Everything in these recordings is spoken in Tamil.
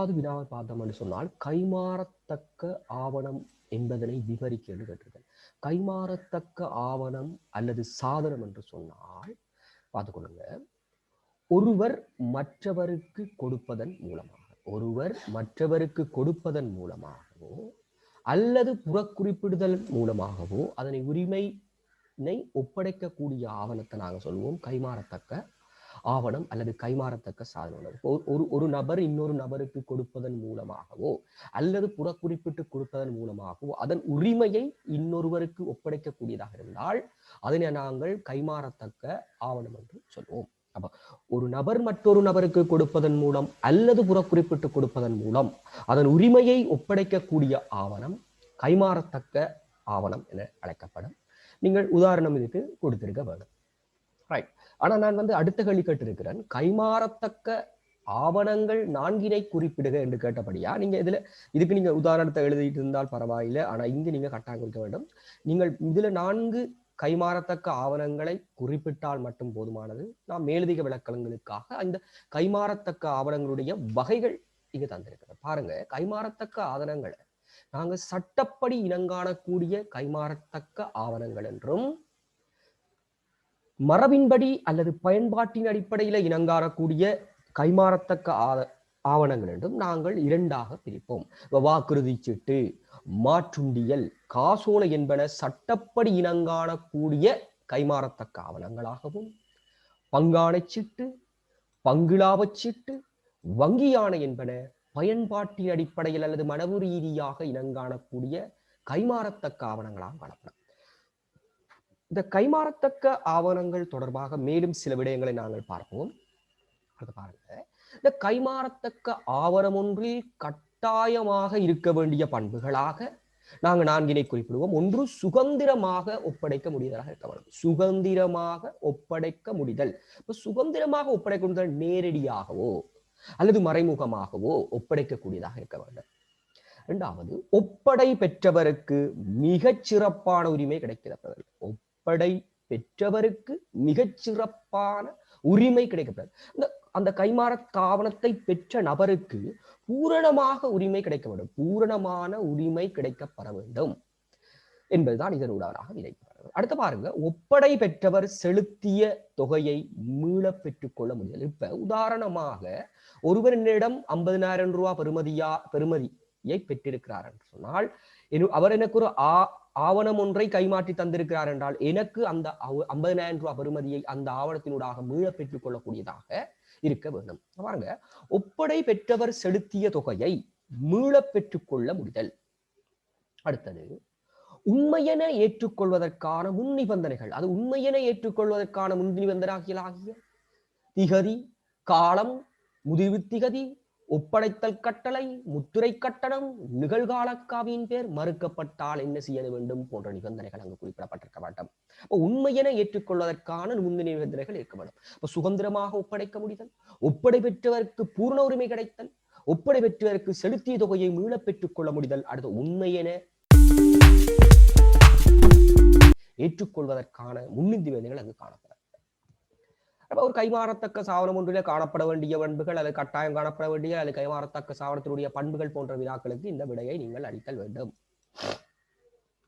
இரண்டாவது வினாவை பார்த்தோம் என்று சொன்னால் கைமாறத்தக்க ஆவணம் என்பதனை விவரிக்க கேட்டிருக்கிறது. கைமாறத்தக்க ஆவணம் அல்லது சாதனம் என்று சொன்னால் பார்த்துக்கொள்ளுங்க, ஒருவர் மற்றவருக்கு கொடுப்பதன் மூலமாகவோ அல்லது புறக்குறிப்பிடுதல் மூலமாகவோ அதனை உரிமையை ஒப்படைக்கக்கூடிய ஆவணத்தை நாங்கள் சொல்லுவோம் கைமாறத்தக்க ஆவணம் அல்லது கைமாறத்தக்க சாதனம். ஒரு நபர் இன்னொரு நபருக்கு கொடுப்பதன் மூலமாகவோ அல்லது புறக்குறிப்பிட்டு கொடுப்பதன் மூலமாகவோ அதன் உரிமையை இன்னொருவருக்கு ஒப்படைக்கக்கூடியதாக இருந்தால் அதனை நாங்கள் கைமாறத்தக்க ஆவணம் என்று சொல்வோம். அப்ப ஒரு நபர் மற்றொரு நபருக்கு கொடுப்பதன் மூலம் அல்லது புறக்குறிப்பிட்டு கொடுப்பதன் மூலம் அதன் உரிமையை ஒப்படைக்கக்கூடிய ஆவணம் கைமாறத்தக்க ஆவணம் என அழைக்கப்படும். நீங்கள் உதாரணம் இதுக்கு கொடுத்திருக்க வேண்டும். ரைட். ஆனா நான் அடுத்த கேள்வி கேட்டிருக்கிறேன், கைமாறத்தக்க ஆவணங்கள் 4 குறிப்பிடுக என்று கேட்டபடியா நீங்க இதுக்கு நீங்க உதாரணத்தை எழுதிட்டு இருந்தால் பரவாயில்லை. ஆனா இங்கு நீங்க கட்டாயம் குறிக்க வேண்டும். நீங்கள் இதுல 4 கைமாறத்தக்க ஆவணங்களை குறிப்பிட்டால் மட்டும் போதுமானது. நாம் மேலதிக விளக்கங்களுக்காக அந்த கைமாறத்தக்க ஆவணங்களுடைய வகைகள் இங்க தந்திருக்கிறது. பாருங்க, கைமாறத்தக்க ஆவணங்களை நாங்க சட்டப்படி இனங்காணக்கூடிய கைமாறத்தக்க ஆவணங்கள் என்றும், மரபின்படி அல்லது பயன்பாட்டின் அடிப்படையில இனங்காணக்கூடிய கைமாறத்தக்க ஆவணங்கள் என்றும் நாங்கள் 2ஆக பிரிப்போம். வாக்குறுதி சீட்டு, மாற்றுண்டியல், காசோலை என்பன சட்டப்படி இனங்காணக்கூடிய கைமாறத்தக்க ஆவணங்களாகவும், பங்காணை சீட்டு, பங்குலாபச் சீட்டு, வங்கியாணை என்பன பயன்பாட்டின் அடிப்படையில் அல்லது மனவு ரீதியாக இனங்காணக்கூடிய கைமாறத்தக்க ஆவணங்களாக காணப்படும். இந்த கைமாறத்தக்க ஆவணங்கள் தொடர்பாக மேலும் சில விடயங்களை நாங்கள் பார்ப்போம். அது பாருங்க, இந்த கைமாறத்தக்க ஆவணம் ஒன்றில் கட்டாயமாக இருக்க வேண்டிய பண்புகளாக நாங்கள் 4 குறிப்பிடுவோம். ஒன்று, சுதந்திரமாக ஒப்படைக்க முடிதலாக இருக்க வேண்டும். சுதந்திரமாக ஒப்படைக்க முடிதல். இப்ப சுதந்திரமாக ஒப்படைக்க முடிதல் நேரடியாகவோ அல்லது மறைமுகமாகவோ ஒப்படைக்கக்கூடியதாக இருக்க வேண்டும். 2வது, ஒப்படை பெற்றவருக்கு மிகச் சிறப்பான உரிமை கிடைக்கிறது. ஒப்படை பெற்றவருக்கு மிகச் சிறப்பான உரிமை கிடைக்கப்படும். அந்த கைமாறத்த ஆவணத்தை பெற்ற நபருக்கு பூரணமாக உரிமை கிடைக்க வேண்டும். பூரணமான உரிமை கிடைக்கப்பட வேண்டும் என்பதுதான் இதனூடாக விளைவிக்கிறது. அடுத்து பாருங்க, ஒப்படை பெற்றவர் செலுத்திய தொகையை மீள பெற்றுக் கொள்ள முடியாது. இப்ப உதாரணமாக ஒருவரிடம் 50,000 ரூபாய் பெறுமதியை பெற்றிருக்கிறார் என்று சொன்னால், அவர் எனக்கு ஒரு ஆவணம் ஒன்றை கைமாற்றி தந்திருக்கிறார் என்றால் எனக்கு அந்த 50,000 ரூபாய் பெறுமதியை அந்த ஆவணத்தினூடாக மீள பெற்றுக் கொள்ளக்கூடியதாக இருக்க வேண்டும். பாருங்க, ஒப்படை பெற்றவர் செலுத்திய தொகையை மீள பெற்றுக் கொள்ள முடிதல். அடுத்தது, உண்மையென ஏற்றுக்கொள்வதற்கான முன் நிபந்தனைகள். அது உண்மையென ஏற்றுக்கொள்வதற்கான முன் நிபந்தனைகளாகிய திகதி, காலம், முதிர்வு திகதி, ஒப்படைத்தல் கட்டளை, முத்திரை கட்டணம், நிகழ்காலக்காவியின் பேர் மறுக்கப்பட்டால் என்ன செய்ய வேண்டும் போன்ற நிபந்தனைகள் அங்கு குறிப்பிடப்பட்டிருக்க வேண்டும். உண்மையென ஏற்றுக்கொள்வதற்கான முன் நிபந்தனைகள் இருக்க வேண்டும். சுதந்திரமாக ஒப்படைக்க முடிதல், ஒப்படை பெற்றவருக்கு பூர்ண உரிமை கிடைத்தல், ஒப்படை பெற்றவருக்கு செலுத்திய தொகையை மீள பெற்றுக் கொள்ள முடிதல். அடுத்து, உண்மையென ஏற்றுக்கொள்வதற்கான முன்னிபந்தனைகள் அங்கு காணப்படும். ஒரு கைமாறத்தக்க சாவனம் ஒன்றிலே காணப்பட வேண்டிய பண்புகள், அல்லது கட்டாயம் காணப்பட வேண்டிய அல்லது கைமாறத்தக்க சாவனத்தினுடைய பண்புகள் போன்ற வினாக்களுக்கு இந்த விடையை நீங்கள் அளித்தல் வேண்டும்.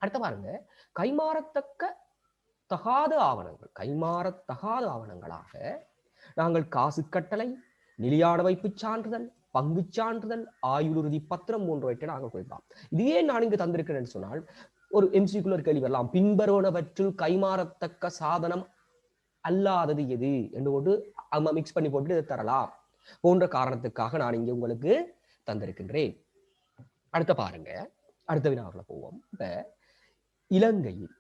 அடுத்த பாருங்க, கைமாறத்தக்க தகாத ஆவணங்கள். கைமாறத்தகாத ஆவணங்களாக நாங்கள் காசு கட்டளை, நிலையான வைப்பு சான்றிதழ், பங்கு சான்றிதழ், ஆயுளுறுதி பத்திரம் போன்றவற்றை நாங்கள் குறிக்கலாம். இதையே நான் இங்கு தந்திருக்கிறேன் சொன்னால் ஒரு எம்சிக்குள்ள கேள்வி வரலாம், பின்வருவனவற்றில் கைமாறத்தக்க சாதனம் அல்லாதது எது என்று போட்டு மிக்ஸ் பண்ணி போட்டு இதை தரலாம் போன்ற காரணத்துக்காக நான் இங்க உங்களுக்கு தந்திருக்கின்றேன். அடுத்த பாருங்க, அடுத்த வினாவுல போவோம். இப்ப இலங்கையில்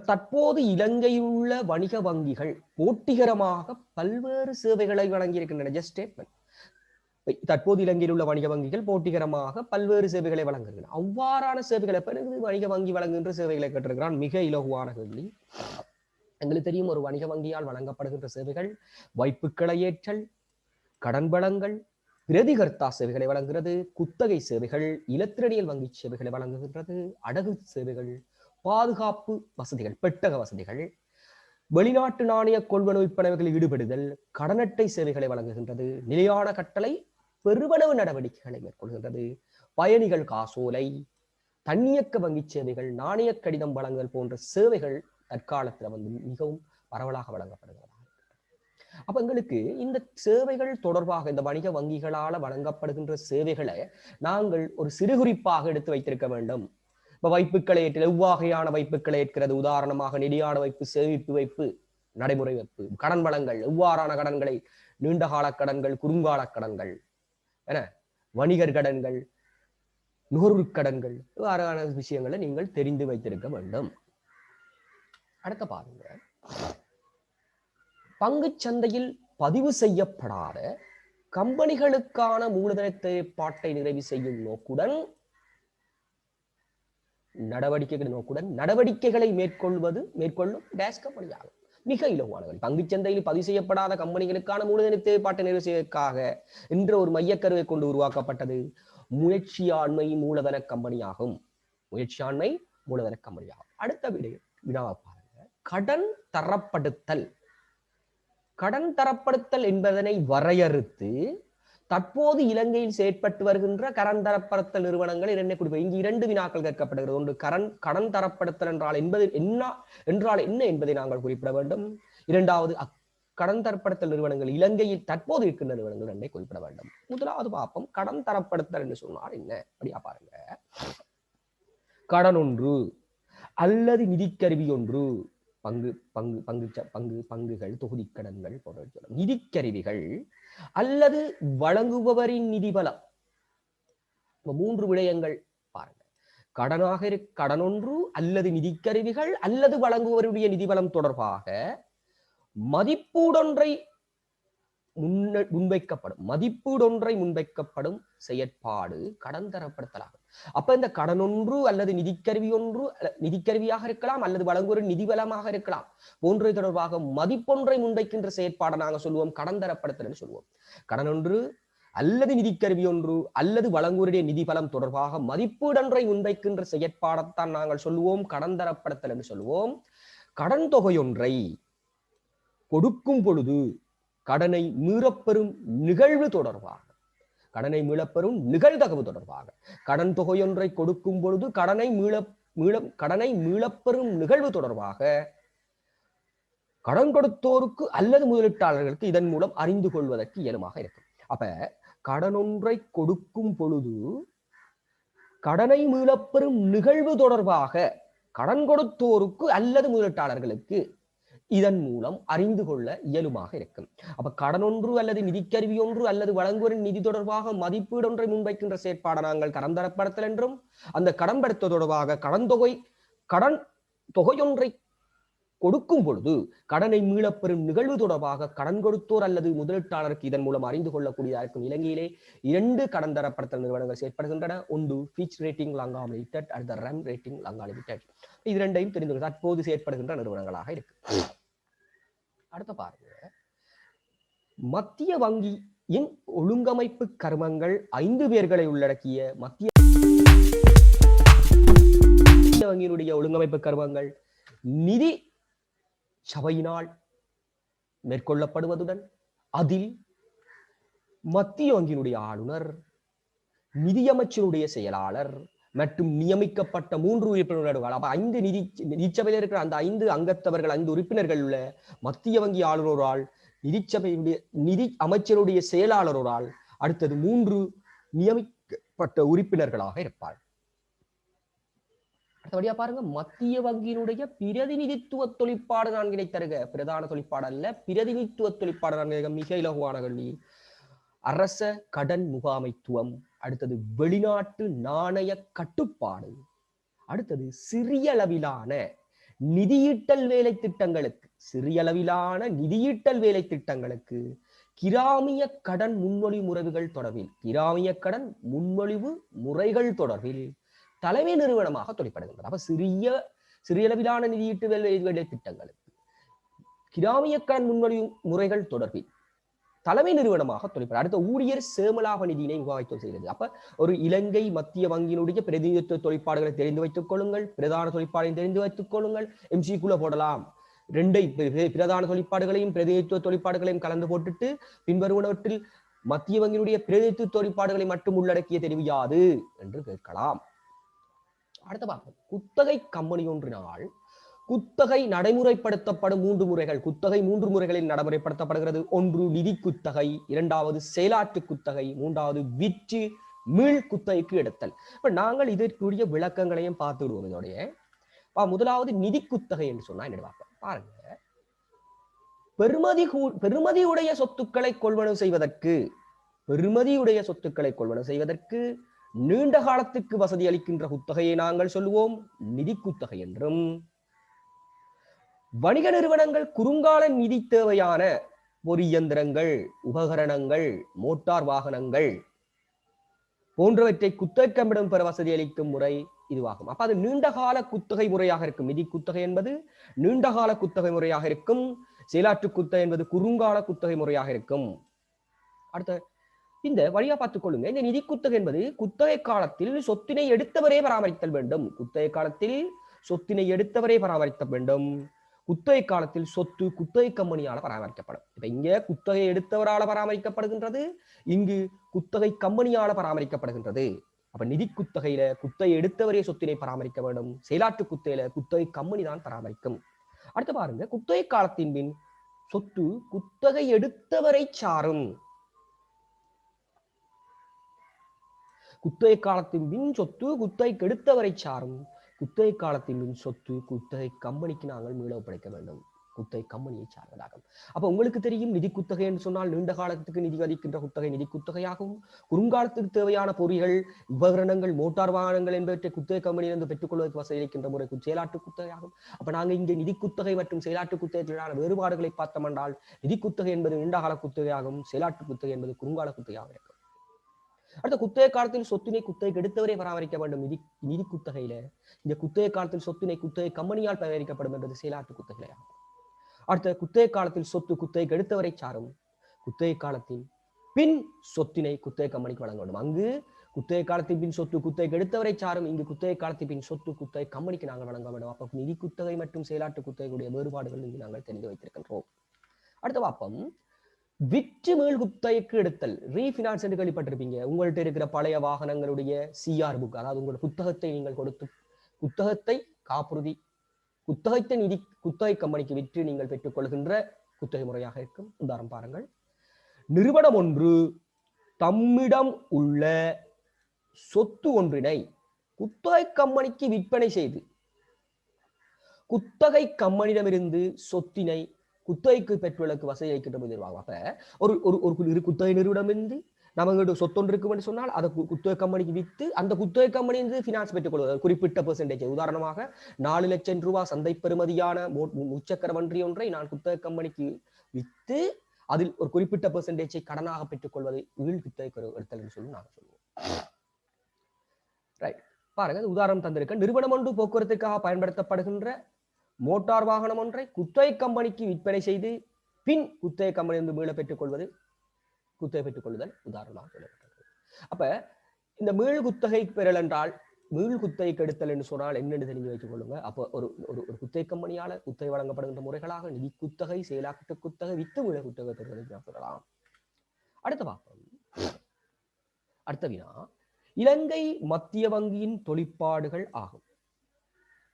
தற்போது இலங்கையில் உள்ள வணிக வங்கிகள் போட்டிகரமாக பல்வேறு சேவைகளை வழங்கியிருக்கின்றன. Just statement. தற்போது இலங்கையில் உள்ள வணிக வங்கிகள் போட்டிகரமாக பல்வேறு சேவைகளை வழங்குகின்றன. அவ்வாறான சேவைகளை வணிக வங்கி வழங்குகின்ற சேவைகளை கேட்டிருக்கிறான். மிக இலகுவான கேள்வி. எங்களுக்கு தெரியும், ஒரு வணிக வங்கியால் வழங்கப்படுகின்ற சேவைகள் வைப்புக்களை ஏற்றல், கடன் வழங்கல், பிரதிகர்த்தா சேவைகளை வழங்குகிறது, குத்தகை சேவைகள், இலத்திரனியல் வங்கி சேவைகளை வழங்குகின்றது, அடகு சேவைகள், பாதுகாப்பு வசதிகள், பெட்டக வசதிகள், வெளிநாட்டு நாணய கொள்வனவு விற்பனைகளில் ஈடுபடுதல், கடன் அட்டை சேவைகளை வழங்குகின்றது, நிலையான கட்டளை பெருமளவு நடவடிக்கைகளை மேற்கொள்கின்றது. பயணிகள் காசோலை, தன்னியக்க வங்கி சேவைகள், நாணய கடிதம் வழங்குதல் போன்ற சேவைகள் தற்காலத்துல மிகவும் பரவலாக வழங்கப்படுகிறது. அப்ப எங்களுக்கு இந்த சேவைகள் தொடர்பாக இந்த வணிக வங்கிகளால வழங்கப்படுகின்ற சேவைகளை நாங்கள் ஒரு சிறுகுறிப்பாக எடுத்து வைத்திருக்க வேண்டும். இப்ப வைப்புக்களை ஏற்ற எவ்வகையான வைப்புக்களை ஏற்கிறது, உதாரணமாக நெடியான வைப்பு, சேமிப்பு வைப்பு, நடைமுறை வைப்பு, கடன் வழங்கல், எவ்வாறான கடன்களை, நீண்டகால கடன்கள், குறுங்கால கடன்கள் என, வணிகர் கடன்கள், நுகர்வு கடன்கள், இவ்வாறான விஷயங்களை நீங்கள் தெரிந்து வைத்திருக்க வேண்டும். அடுத்த பாருங்க, பங்கு சந்தையில் பதிவு செய்யப்படாத கம்பெனிகளுக்கான மூலதன தேவைப்பாட்டை நிறைவு செய்யும் நடவடிக்கைகளை மேற்கொள்ளும் டேஷ் கம்பெனியாகும். மிக இலகுவானவர்கள் பங்கு சந்தையில் பதிவு செய்யப்படாத கம்பெனிகளுக்கான மூலதன தேவைப்பாட்டை நிறைவு செய்வதற்காக என்ற ஒரு மையக்கருவை கொண்டு உருவாக்கப்பட்டது முயற்சியாண்மை மூலதன கம்பெனியாகும். முயற்சியாண்மை மூலதன கம்பெனியாகும். அடுத்த வினாவை பாருங்க, கடன் தரப்படுத்தல் என்பதனை வரையறுத்து தற்போது இலங்கையில் செயற்பட்டு வருகின்ற கடன் தரப்படுத்தல் நிறுவனங்கள் என்ன குறிப்பு? இங்கு 2 வினாக்கள் கேட்கப்படுகிறது. ஒன்று, கடன் தரப்படுத்தல் என்றால் என்ன என்பதை நாங்கள் குறிப்பிட வேண்டும். இரண்டாவது, கடன் தரப்படுத்தல் நிறுவனங்கள் இலங்கையில் தற்போது இருக்கின்ற நிறுவனங்கள் என்னை குறிப்பிட வேண்டும். முதலாவது பார்ப்போம், கடன் தரப்படுத்தல் என்று சொன்னால் என்ன அப்படியா பாருங்க. கடன் ஒன்று அல்லது நிதிக்கருவி ஒன்று, பங்குகள், தொகுதி கடன்கள் போன்ற நிதிக்கருவிகள் அல்லது வழங்குபவரின் நிதி பலம். 3 விடயங்கள் பாருங்க. கடன் ஒன்று அல்லது நிதிக்கருவிகள் அல்லது வழங்குபவருடைய நிதி பலம் தொடர்பாக மதிப்பீடொன்றை முன்வைக்கப்படும் செயற்பாடு கடன் தரப்படுத்தலாகும். அப்ப இந்த கடன் ஒன்று அல்லது நிதிக்கருவியாக இருக்கலாம் அல்லது வழங்குவோர் நிதி பலமாக இருக்கலாம் போன்ற தொடர்பாக மதிப்பொன்றை முன்வைக்கின்ற செயற்பாடை நாங்கள் சொல்லுவோம் கடன் தரப்படுத்தல் என்று சொல்லுவோம். கடன் ஒன்று அல்லது நிதிக்கருவி ஒன்று அல்லது வழங்குவோருடைய நிதி பலம் தொடர்பாக மதிப்பீடொன்றை முன்வைக்கின்ற செயற்பாடைத்தான் நாங்கள் சொல்லுவோம் கடன் தரப்படுத்தல் என்று சொல்லுவோம். கடன் தொகையொன்றை கொடுக்கும் பொழுது கடனை மீளப்பெறும் நிகழ்வு தொடர்பாக, கடன் தொகையொன்றை கொடுக்கும் பொழுது கடனை மீளப்பெறும் நிகழ்வு தொடர்பாக கடன் கொடுத்தோருக்கு அல்லது முதலீட்டாளர்களுக்கு இதன் மூலம் அறிந்து கொள்வதற்கு இயலுமாக இருக்கும். அப்ப கடனொன்றை கொடுக்கும் பொழுது கடனை மீளப்பெறும் நிகழ்வு தொடர்பாக கடன் கொடுத்தோருக்கு அல்லது முதலீட்டாளர்களுக்கு இதன் மூலம் அறிந்து கொள்ள இயலுமாக இருக்கும். அப்ப கடன் ஒன்று அல்லது நிதிக்கருவி ஒன்று அல்லது வழங்குவோரின் நிதி தொடர்பாக மதிப்பீடொன்றை முன்வைக்கின்ற செயற்பாடு நாங்கள் கடன் தரப்படுத்தல் என்றும், அந்த கடன் படுத்த தொடர்பாக கடன் தொகையொன்றை கொடுக்கும் பொழுது கடனை மீளப்பெறும் நிகழ்வு தொடர்பாக கடன் கொடுத்தோர் அல்லது முதலீட்டாளருக்கு இதன் மூலம் அறிந்து கொள்ளக்கூடியதாக இருக்கும். இலங்கையிலே 2 கடன் தரப்படுத்தல் நிறுவனங்கள் செயற்படுகின்றன. ஒன்று ஃபிட்ச் ரேட்டிங் லங்கா லிமிடெட், அடுத்த ரெம் ரேட்டிங் லங்கா லிமிடெட். இது 2ஐயும் தெரிந்து தற்போது செயற்படுகின்ற நிறுவனங்களாக இருக்கு. அடுத்த பாருங்க, மத்திய வங்கியின் ஒழுங்கமைப்பு கருமங்கள் 5 பேர்களை உள்ளடக்கிய மத்திய வங்கியினுடைய ஒழுங்கமைப்பு கருமங்கள் நிதி சபையினால் மேற்கொள்ளப்படுவதுடன் அதில் மத்திய வங்கியினுடைய ஆளுநர், நிதியமைச்சருடைய செயலாளர் மற்றும் நியமிக்கப்பட்ட 3 உறுப்பினர்கள், 5 நிதிச்சபையில் இருக்கிற அந்த 5 அங்கத்தவர்கள், 5 உறுப்பினர்கள் உள்ள மத்திய வங்கி ஆளுநரால், நிதிச்சபையுடைய நிதி அமைச்சருடைய செயலாளரால், அடுத்தது 3 நியமிக்கப்பட்ட உறுப்பினர்களாக இருப்பார். அடுத்தபடியா பாருங்க, மத்திய வங்கியினுடைய பிரதிநிதித்துவ தொழிற்பாடு 4 தருக. பிரதான தொழிற்பாடு அல்ல, பிரதிநிதித்துவ தொழிற்பாடு 4. மிக இலகுவான கேள்வி. அரச கடன் முகாமைத்துவம், அடுத்தது வெளிநாட்டு நாணய கட்டுப்பாடு, அடுத்தது சிறிய அளவிலான நிதியீட்டல் வேலை திட்டங்களுக்கு கிராமிய கடன் முன்மொழிவு முறைகள் தொடர்பில் தலைமை நிறுவனமாக தொழிற்படுகின்றது. அப்ப சிறிய அளவிலான நிதியீட்டு வேலை திட்டங்களுக்கு கிராமிய கடன் முன்மொழிவு முறைகள் தொடர்பில் தலைமை நிறுவனமாக தொழிற்படும். அடுத்த ஊழியர் சேமலாப நிதியினை முகாமைத்துவம் செய்கிறது. அப்ப ஒரு இலங்கை மத்திய வங்கியினுடைய பிரதிநிதித்துவ தொழிற்பாடுகளை தெரிந்து வைத்துக் கொள்ளுங்கள், பிரதான தொழிற்பாடையும் தெரிந்து வைத்துக் கொள்ளுங்கள். MCQல போடலாம். 2 பிரதான தொழிற்பாடுகளையும் பிரதிநிதித்துவ தொழிற்பாடுகளையும் கலந்து போட்டுட்டு பின்வருவனவற்றில் மத்திய வங்கியினுடைய பிரதிநிதித்துவ தொழிற்பாடுகளை மட்டும் உள்ளடக்கிய தெரிவு யாது என்று கேட்கலாம். அடுத்த பார்ப்போம். குத்தகை கம்பெனி ஒன்றினால் குத்தகை நடைமுறைப்படுத்தப்படும் 3 முறைகள். குத்தகை 3 முறைகளில் நடைமுறைப்படுத்தப்படுகிறது. ஒன்று நிதி குத்தகை, இரண்டாவது செயலாற்று குத்தகை, மூன்றாவது விற்று மீள் குத்தகைக்கு எடுத்தல். இப்ப நாங்கள் இதற்குரிய விளக்கங்களையும் பார்த்து விடுவோம். இதோடைய முதலாவது நிதி குத்தகை என்று சொன்னா என்ன பார்ப்போம். பாருங்க, பெறுமதியுடைய சொத்துக்களை கொள்வனவு செய்வதற்கு நீண்ட காலத்துக்கு வசதி அளிக்கின்ற குத்தகையை நாங்கள் சொல்லுவோம் நிதி குத்தகை என்றும், வணிக நிறுவனங்கள் குறுங்கால நிதி தேவையான பொறியந்திரங்கள், உபகரணங்கள், மோட்டார் வாகனங்கள் போன்றவற்றை குத்தகைக்கமிடம் பெற வசதி அளிக்கும் முறை இதுவாகும். அப்ப அது நீண்டகால குத்தகை முறையாக இருக்கும். நிதி குத்தகை என்பது நீண்டகால குத்தகை முறையாக இருக்கும். செயலாற்று குத்தகை என்பது குறுங்கால குத்தகை முறையாக இருக்கும். அடுத்த இந்த வழியா பார்த்துக் கொள்ளுங்க. இந்த நிதி குத்தகை என்பது குத்தகை காலத்தில் சொத்தினை எடுத்தவரே பராமரித்தல் வேண்டும். குத்தகை காலத்தில் சொத்தினை எடுத்தவரே பராமரித்த வேண்டும். குத்தகை காலத்தில் சொத்து குத்தகை கம்பெனியால பராமரிக்கப்படும். இப்ப இங்க குத்தகை எடுத்தவரால பராமரிக்கப்படுகின்றது, இங்கு குத்தகை கம்பெனியால பராமரிக்கப்படுகின்றது. அப்ப நிதி குத்தகையில குத்தகை எடுத்தவரே சொத்தினை பராமரிக்க வேண்டும். செயலாற்று குத்தகையில குத்தகை கம்பெனி தான் பராமரிக்கும். அடுத்து பாருங்க, குத்தகை காலத்தின் பின் சொத்து குத்தகை எடுத்தவரை சாரும். குத்தகை காலத்தின் பின் சொத்து குத்தகைக்கு எடுத்தவரை சாரும். குத்தகை காலத்தின் பின் சொத்து குத்தகை கம்பெனிக்கு நாங்கள் மீள ஒப்படைக்க வேண்டும். குத்தகை கம்பெனியை சார்ந்ததாகும். அப்ப உங்களுக்கு தெரியும், நிதி குத்தகை என்று சொன்னால் நீண்ட காலத்துக்கு நிதி அளிக்கின்ற குத்தகை நிதி குத்தகையாகும். குறுங்காலத்துக்கு தேவையான பொறிகள், உபகரணங்கள், மோட்டார் வாகனங்கள் என்பவற்றை குத்தகை கம்பெனியிலிருந்து பெற்றுக்கொள்வதற்கு வசதி அளிக்கின்ற முறை செயலாற்று குத்தகையாகும். அப்ப நாங்கள் இங்கே நிதி குத்தகை மற்றும் செயலாற்று குத்தகைக்கான வேறுபாடுகளை பார்த்தோம் என்றால், நிதி குத்தகை என்பது நீண்டகால குத்தகையாகும், செயலாற்று குத்தகை என்பது குறுங்கால குத்தகையாக இருக்கும். அடுத்த குத்தகை காலத்தில் சொத்தினை குத்தகைக்கு எடுத்தவரை பராமரிக்க வேண்டும். நிதி குத்தகையில இந்த குத்தகை காலத்தில் சொத்தினை குத்தகை கம்பெனியால் பராமரிக்கப்படும் என்பது செயலாற்று குத்தகையாகும். அடுத்த குத்தகை காலத்தில் சொத்து குத்தகைக்கு எடுத்தவரை சாரும். குத்தகை காலத்தின் பின் சொத்தினை குத்தகை கம்பெனிக்கு வழங்க வேண்டும். அங்கு குத்தகை காலத்தின் பின் சொத்து குத்தகைக்கு எடுத்தவரை சாரும், இங்கு குத்தகை காலத்தின் பின் சொத்து குத்தகை கம்பெனிக்கு நாங்கள் வழங்க வேண்டும். அப்ப நிதி குத்தகை மற்றும் செயலாற்று குத்தகையுடைய வேறுபாடுகள் இங்கு நாங்கள் தெரிந்து வைத்திருக்கின்றோம். அடுத்த பாப்பம், விற்று மீள் குத்தகைக்கு எடுத்தல், ரீஃபினான்ஸ் என்று கேள்விப்பட்டிருப்பீங்க. உங்கள்கிட்ட இருக்கிற பழைய வாகனங்களுடைய சிஆர் புக், அதாவது உங்களோட புத்தகத்தை நீங்கள் கொடுத்து குத்தகத்தை காப்புறுதி குத்தகத்தை நிதி குத்தகை கம்பெனிக்கு விற்று நீங்கள் பெற்றுக் கொள்கின்ற குத்தகை முறையாக இருக்கும். உதாரணம் பாருங்கள், நிறுவனம் ஒன்று தம்மிடம் உள்ள சொத்து ஒன்றினை குத்தகை கம்பெனிக்கு விற்பனை செய்து குத்தகை கம்பெனியிடமிருந்து சொத்தினை குத்தகைக்கு பெற்றுவதற்கு வசதி அளிக்கின்ற நிர்வாகம். அப்ப ஒரு குத்தகை நிறுவனம் இருந்து நமக்கு சொத்தொன்று இருக்கும் என்று சொன்னால் அதை குத்தகை கம்பெனிக்கு வித்து அந்த குத்தகை கம்பெனி ஃபினான்ஸ் பெற்றுக் கொள்வது குறிப்பிட்ட பெர்சன்டேஜ். உதாரணமாக 4 லட்சம் ரூபாய் சந்தை பெறுமதியான முச்சக்கர வண்டி ஒன்றை நான் குத்தகை கம்பெனிக்கு வித்து அதில் ஒரு குறிப்பிட்ட பெர்சன்டேஜை கடனாக பெற்றுக் கொள்வதை வீழ் குத்தகை எடுத்தல் என்று சொல்லி நாங்கள் சொல்லுவோம். ரைட், பாருங்க, உதாரணம் தந்திருக்க. நிறுவனம் ஒன்று போக்குவரத்துக்காக பயன்படுத்தப்படுகின்ற மோட்டார் வாகனம் ஒன்றை குத்தகை கம்பெனிக்கு விற்பனை செய்து பின் குத்தகை கம்பெனி மீள பெற்றுக் கொள்வது குத்தகை பெற்றுக் கொள்ளுதல் உதாரணமாக சொல்லப்பட்டது. அப்ப இந்த மீள் குத்தகை பெறல் என்றால் மீள் குத்தகை கெடுத்தல் என்று சொன்னால் என்னென்னு தெரிஞ்சு வைத்துக் கொள்ளுங்க. அப்போ ஒரு குத்தகை கம்பெனியால குத்தகை வழங்கப்படுகின்ற முறைகளாக நிதி குத்தகை, செயலாற்று குத்தகை, வித்து மீள குத்தகை பெறுவதை சொல்லலாம். அடுத்த பாப்போம். அடுத்த வினா, இலங்கை மத்திய வங்கியின் தொழிற்பாடுகள் ஆகும்.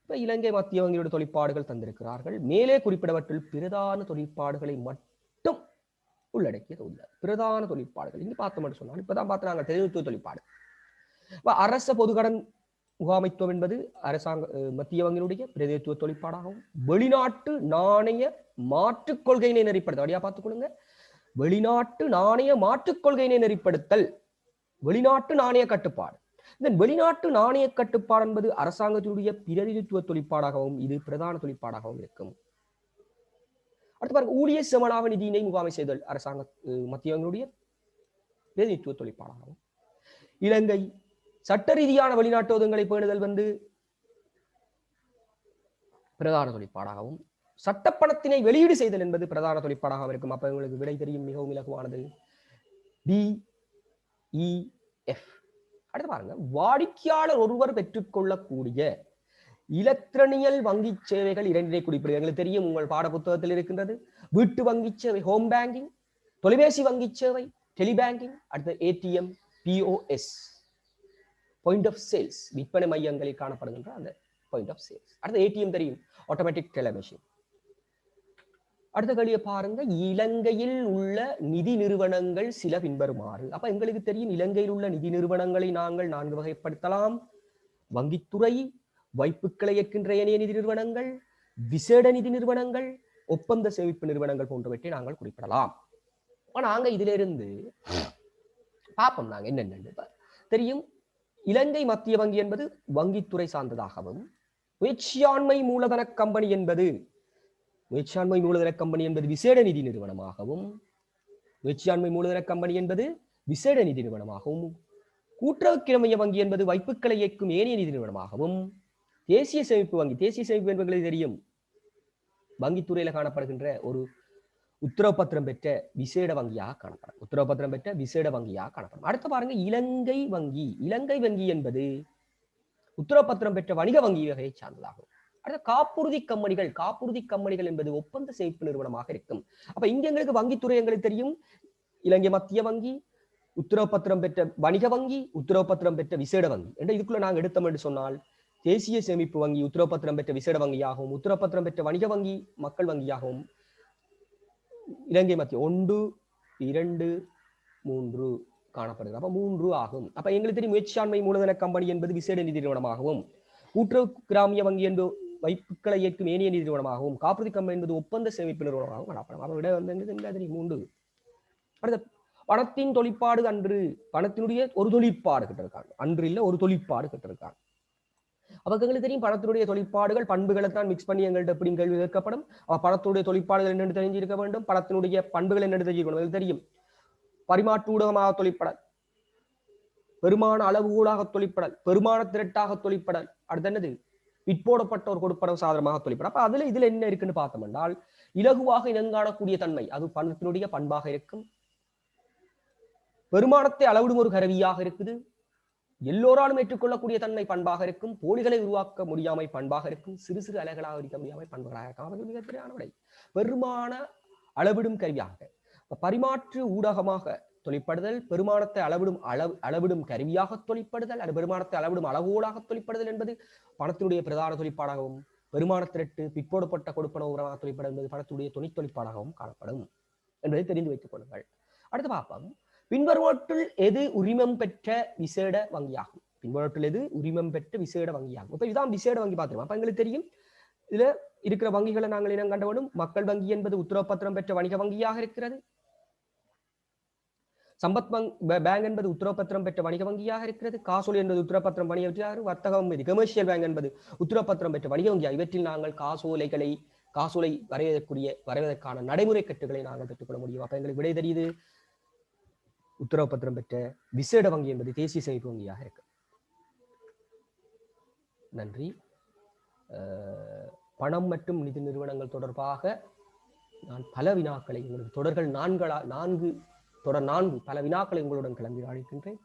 இப்ப இலங்கை மத்திய வங்கியோட தொழிற்பாடுகள் தந்திருக்கிறார்கள். மேலே குறிப்பிடப்பட்டுள்ள பிரதான தொழிற்பாடுகளை மட்டும் உள்ளடக்கியது உள்ள பிரதான தொழிற்பாடுகள் இங்கு பார்த்தோம் சொன்னால், இப்பதான் பார்த்து நாங்கள் தெரிவித்துவ தொழிற்பாடு. அரச பொதுக்கடன் முகாமைத்துவம் என்பது அரசாங்க மத்திய வங்கியினுடைய பிரதிநிதித்துவ தொழிற்பாடாகவும், வெளிநாட்டு நாணய மாற்றுக் கொள்கையினை நெறிப்படுத்த வழியா பார்த்துக் கொள்ளுங்க. வெளிநாட்டு நாணய மாற்றுக் கொள்கையினை நெறிப்படுத்தல், வெளிநாட்டு நாணய கட்டுப்பாடு. இந்த வெளிநாட்டு நாணய கட்டுப்பாடு என்பது அரசாங்கத்தினுடைய பிரதிநிதித்துவ தொழிற்பாடாகவும் இது பிரதான தொழிற்பாடாகவும் இருக்கும். அடுத்து பாருங்க, ஊழிய சமலாக நிதியினை முகாமை செய்தல் அரசாங்க மத்திய வங்கியினுடைய பிரதிநிதித்துவ தொழிற்பாடாகவும், இலங்கை சட்ட ரீதியான வெளிநாட்டு ஒதுங்களை பேணுதல் வந்து பிரதான தொழிற்பாடாகவும், சட்டப்பணத்தினை வெளியீடு செய்தல் என்பது பிரதான தொழிற்பாடாகவும் இருக்கும். அப்ப உங்களுக்கு விடை தெரியும், மிகவும் இலகுவானது DEF. அடுத்து பாருங்க, வாடிக்கையாளர் ஒருவர் பெற்றுக்கொள்ளக்கூடிய இலத்திரனியல் வங்கி சேவைகள் இரண்டினை குறிப்பிடுது. எங்களுக்கு தெரியும், உங்கள் பாட புத்தகத்தில் இருக்கின்றது வீட்டு வங்கி சேவை ஹோம் பேங்கிங், தொலைபேசி வங்கி சேவை, டெலிபேங்கிங், அடுத்து ATM, POS, point of sales, விற்பனை மையங்களில் காணப்படுகின்ற அந்த பாயிண்ட் ஆஃப் சேல்ஸ். அடுத்து ஏடிஎம் தெரியும், ஆட்டோமேட்டிக் டெல்லர் மெஷின். அடுத்த கேள்வியை பாருங்க, இலங்கையில் உள்ள நிதி நிறுவனங்கள் சில பின்வருமாறு. அப்ப எங்களுக்கு தெரியும் இலங்கையில் உள்ள நிதி நிறுவனங்களை நாங்கள் 4 வகைப்படுத்தலாம். வங்கித்துறை, வைப்புக்களை ஏற்கின்ற ஏனைய நிதி நிறுவனங்கள், விசேட நிதி நிறுவனங்கள், ஒப்பந்த சேமிப்பு நிறுவனங்கள் போன்றவற்றை நாங்கள் குறிப்பிடலாம். நாங்க இதுல இருந்து பார்ப்போம் நாங்க என்னென்ன தெரியும். இலங்கை மத்திய வங்கி என்பது வங்கித்துறை சார்ந்ததாகவும், முயற்சியாண்மை மூலதன கம்பெனி என்பது விசேட நிதி நிறுவனமாகவும், கூட்டுறவு கிழமைய வங்கி என்பது வைப்புக்களை இயக்கும் ஏனைய நிதி நிறுவனமாகவும், தேசிய சேமிப்பு வங்கி என்பது தெரியும் வங்கித்துறையில காணப்படுகின்ற ஒரு உத்தரவு பத்திரம் பெற்ற விசேட வங்கியாக காணப்படும். அடுத்து பாருங்க, இலங்கை வங்கி என்பது உத்தரவு பத்திரம் பெற்ற வணிக வங்கி வகையை சார்ந்ததாகும். அடுத்து காப்புறுதி கம்பெனிகள் என்பது ஒப்பந்த சேமிப்பு நிறுவனமாக இருக்கும். அப்ப இங்க எங்களுக்கு வங்கித்துறை எங்களுக்கு தெரியும், இலங்கை மத்திய வங்கி, உத்தரவு பத்திரம் பெற்ற வணிக வங்கி, உத்தரவு பத்திரம் பெற்ற விசேட வங்கி என்ற இதுக்குள்ள நாங்கள் எடுத்தோம் என்று சொன்னால், தேசிய சேமிப்பு வங்கி உத்தரவு பத்திரம் பெற்ற விசேட வங்கியாகவும், உத்தரவு பத்திரம் பெற்ற வணிக வங்கி மக்கள் வங்கியாகவும் இலங்கை மத்திய 1, 2, 3 காணப்படுகிறது. அப்ப 3 ஆகும். அப்ப எங்களுக்கு தெரியும் முயற்சியாண்மை மூலதன கம்பெனி என்பது விசேட நிதி நிறுவனமாகவும், கூட்டுறவு கிராமிய வங்கி என்பது வைப்புக்களை ஏற்கும் ஏனைய நிதி நிறுவனமாகவும், காப்புறுதி கம்பெனி என்பது ஒப்பந்த சேமிப்பு நிறுவனமாகவும் காணப்படும். அப்ப விட வந்து 3. அடுத்த பணத்தின் தொழிற்பாடு அன்று, பணத்தினுடைய ஒரு தொழிற்பாடு கிட்டிருக்காங்க, அன்று இல்ல ஒரு தொழிற்பாடு கிட்டிருக்காங்க. அப்ப எங்களுக்கு தெரியும் பணத்தினுடைய தொழிற்பாடுகள் பண்புகளை தான் மிக்ஸ் பண்ணி எங்கள்கிட்ட எப்படி கேள்வி கேட்கப்படும். பணத்துடைய தொழிற்பாடுகள் என்னென்று தெரிஞ்சிருக்க வேண்டும், பணத்தினுடைய பண்புகள் என்னென்று தெரிஞ்சிருக்கணும். தெரியும் பரிமாற்று ஊடகமாக தொழிற்படல், பெருமான அளவு ஊடாக தொழிற்படல், பெருமான திரட்டாக தொழிற்படல், அடுத்து என்னது பிற்போடப்பட்ட ஒரு கொடுப்பனவு சாதனமாக தொழிற்படல். அப்ப இதுல என்ன இருக்குன்னு பார்த்தோம் என்றால், இலகுவாக இனங்காணக்கூடிய தன்மை அது பணத்தினுடைய பண்பாக இருக்கும், பெருமானத்தை அளவிடும் ஒரு கருவியாக இருக்குது, எல்லோராலும் ஏற்றுக்கொள்ளக்கூடிய தன்மை பண்பாக இருக்கும், போலிகளை உருவாக்க முடியாமை பண்பாக இருக்கும், சிறு சிறு அலைகளாக இருக்க முடியாமை பண்புகளாக இருக்கும். அவர்கள் மிகப்பெரியான விடை பெருமான அளவிடும் கருவியாக, பரிமாற்று ஊடகமாக தொழிற்படுதல், பெருமானத்தை அளவிடும் கருவியாக தொழிற்படுதல், அது பெருமானத்தை அளவிடும் அளவோடாக தொழிற்படுதல் என்பது பணத்தினுடைய பிரதான தொழிற்பாடாகவும், பெருமான திரட்டு பிற்போடப்பட்ட கொடுப்பனவு உரமாக தொழிற்படும் என்பது பணத்துடைய துணை தொழிற்பாடாகவும் காணப்படும் என்பதை தெரிந்து வைத்துக் கொள்ளுங்கள். அடுத்து பார்ப்போம், பின்வருவற்றுள் எது உரிமம் பெற்ற விசேட வங்கியாகும். இப்ப இதுதான் விசேட வங்கி பார்த்துருவோம். அப்ப எங்களுக்கு தெரியும் இதுல இருக்கிற வங்கிகளை நாங்கள் இனம் கண்டவனும், மக்கள் வங்கி என்பது உத்தரவு பத்திரம் பெற்ற வணிக வங்கியாக இருக்கிறது, சம்பத் பேங்க் என்பது உத்தரவு பத்திரம் பெற்ற வணிக வங்கியாக இருக்கிறது, காசோலை என்பது உத்தரவு பத்திரம் வணிக வங்கியாக, வர்த்தகம் கமர்ஷியல் பேங்க் என்பது உத்தரவு பத்திரம் பெற்ற வணிக வங்கியாக. இவற்றில் நாங்கள் காசோலை வரைவதற்கான நடைமுறை கட்டுகளை நாங்கள் பெற்றுக்கொள்ள முடியும். அப்ப எங்களுக்கு விடை தெரியுது, உத்தரவு பத்திரம் பெற்ற விசேட வங்கி என்பது தேசிய சேமிப்பு வங்கியாக இருக்கு. நன்றி. பணம் மற்றும் நிதி நிறுவனங்கள் தொடர்பாக நான் பல வினாக்களை உங்களுக்கு தொடர்கள் 4 பல வினாக்களை உங்களுடன் கலந்து அழைக்கின்றேன்.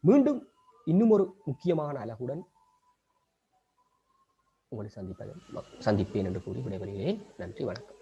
மீண்டும் இன்னும் ஒரு முக்கியமான அழகுடன் உங்களை சந்திப்பேன் என்று கூறி விடைபெறுகிறேன். நன்றி, வணக்கம்.